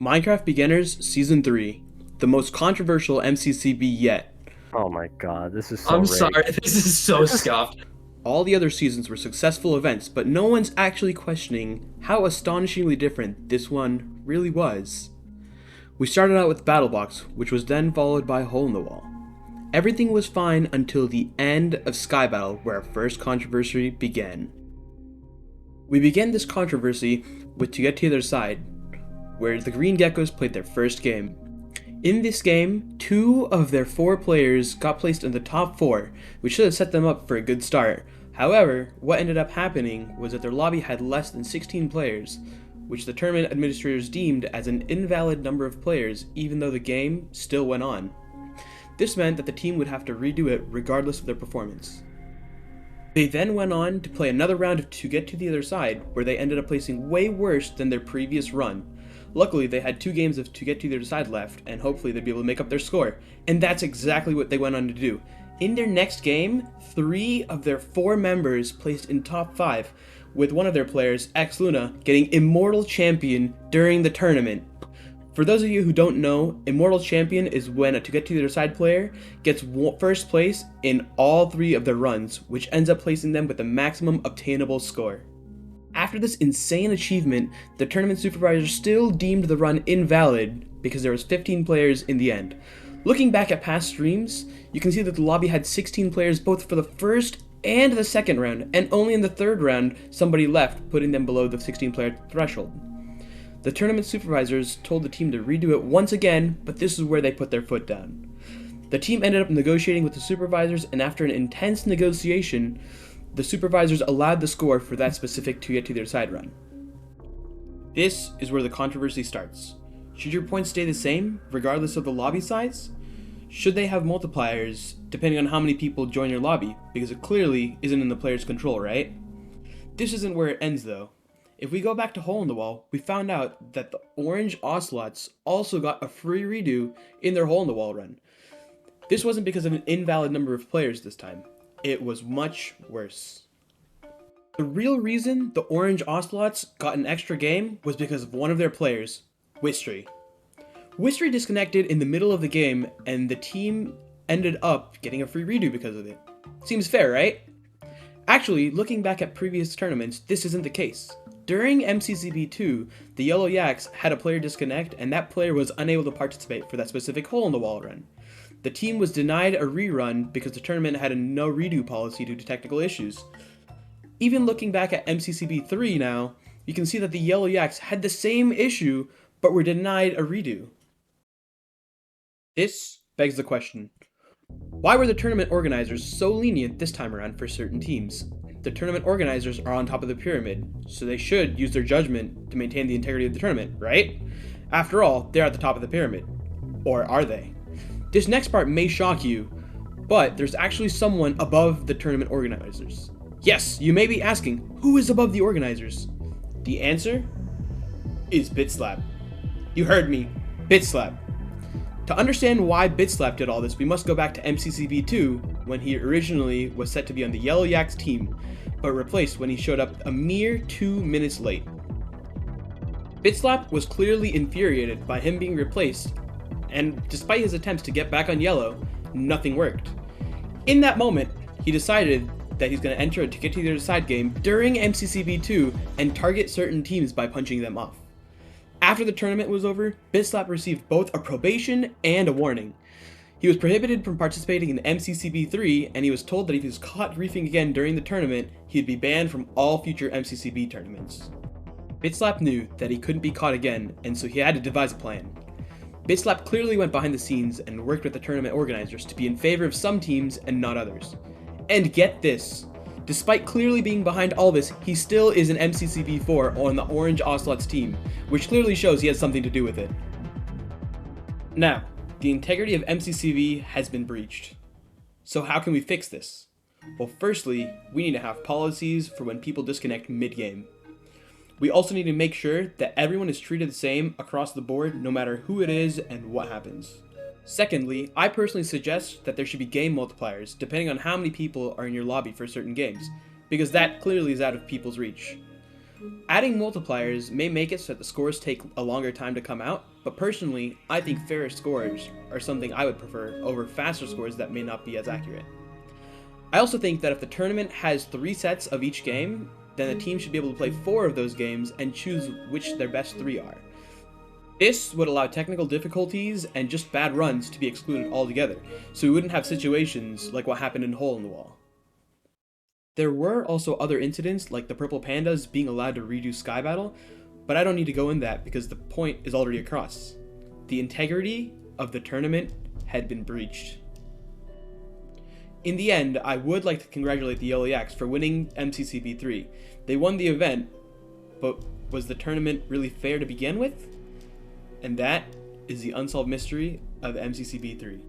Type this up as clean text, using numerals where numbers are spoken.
Minecraft Beginners Season 3, the most controversial MCCB yet. Oh my god, this is so I'm rigged. sorry, this is so scuffed. All the other seasons were successful events, but no one's actually questioning how astonishingly different this one really was. We started out with Battle Box, which was then followed by Hole in the Wall. Everything was fine until the end of Sky Battle, where our first controversy began. We began this controversy with To Get to the Other Side, where the Green Geckos played their first game. In this game, 2 of their 4 players got placed in the top 4, which should have set them up for a good start. However, what ended up happening was that their lobby had less than 16 players, which the tournament administrators deemed as an invalid number of players even though the game still went on. This meant that the team would have to redo it regardless of their performance. They then went on to play another round of To Get to the Other Side, where they ended up placing way worse than their previous run. Luckily, they had 2 games of To Get to the Other Side left, and hopefully they'd be able to make up their score. And that's exactly what they went on to do. In their next game, 3 of their 4 members placed in top 5, with one of their players, X Luna, getting Immortal Champion during the tournament. For those of you who don't know, Immortal Champion is when a To Get to the Other Side player gets first place in all 3 of their runs, which ends up placing them with the maximum obtainable score. After this insane achievement, the tournament supervisor still deemed the run invalid because there was 15 players in the end. Looking back at past streams, you can see that the lobby had 16 players both for the first and the second round, and only in the third round somebody left, putting them below the 16-player threshold. The tournament supervisors told the team to redo it once again, but this is where they put their foot down. The team ended up negotiating with the supervisors, and after an intense negotiation, the supervisors allowed the score for that specific To Get to the Other Side run. This is where the controversy starts. Should your points stay the same, regardless of the lobby size? Should they have multipliers, depending on how many people join your lobby? Because it clearly isn't in the player's control, right? This isn't where it ends, though. If we go back to Hole in the Wall, we found out that the Orange Ocelots also got a free redo in their Hole in the Wall run. This wasn't because of an invalid number of players this time. It was much worse. The real reason the Orange Ocelots got an extra game was because of one of their players, Wistry. Wistry disconnected in the middle of the game, and the team ended up getting a free redo because of it. Seems fair, right? Actually, looking back at previous tournaments, this isn't the case. During MCCB 2, the Yellow Yaks had a player disconnect, and that player was unable to participate for that specific Hole in the Wall run. The team was denied a rerun because the tournament had a no redo policy due to technical issues. Even looking back at MCCB 3 now, you can see that the Yellow Yaks had the same issue, but were denied a redo. This begs the question, why were the tournament organizers so lenient this time around for certain teams? The tournament organizers are on top of the pyramid, so they should use their judgment to maintain the integrity of the tournament, right? After all, they're at the top of the pyramid. Or are they? This next part may shock you, but there's actually someone above the tournament organizers. Yes, you may be asking, who is above the organizers? The answer is BitSlap. You heard me, BitSlap. To understand why BitSlap did all this, we must go back to MCCB 2, when he originally was set to be on the Yellow Yaks team, but replaced when he showed up a mere 2 minutes late. BitSlap was clearly infuriated by him being replaced, and despite his attempts to get back on yellow, nothing worked. In that moment, he decided that he's going to enter a To Get to the Other Side game during MCCB 2 and target certain teams by punching them off. After the tournament was over, BitSlap received both a probation and a warning. He was prohibited from participating in MCCB 3, and he was told that if he was caught griefing again during the tournament, he'd be banned from all future MCCB tournaments. BitSlap knew that he couldn't be caught again, and so he had to devise a plan. BitSlap clearly went behind the scenes and worked with the tournament organizers to be in favor of some teams and not others. And get this, despite clearly being behind all this, he still is an MCCB 4 on the Orange Ocelots team, which clearly shows he has something to do with it. Now, the integrity of MCCB has been breached. So how can we fix this? Well, firstly, we need to have policies for when people disconnect mid-game. We also need to make sure that everyone is treated the same across the board, no matter who it is and what happens. Secondly, I personally suggest that there should be game multipliers, depending on how many people are in your lobby for certain games, because that clearly is out of people's reach. Adding multipliers may make it so that the scores take a longer time to come out, but personally, I think fairer scores are something I would prefer over faster scores that may not be as accurate. I also think that if the tournament has 3 sets of each game, then the team should be able to play 4 of those games and choose which their best 3 are. This would allow technical difficulties and just bad runs to be excluded altogether, so we wouldn't have situations like what happened in Hole in the Wall. There were also other incidents like the Purple Pandas being allowed to redo Sky Battle, but I don't need to go in that because the point is already across. The integrity of the tournament had been breached. In the end, I would like to congratulate the LAX for winning MCCB 3. They won the event, but was the tournament really fair to begin with? And that is the unsolved mystery of MCCB 3.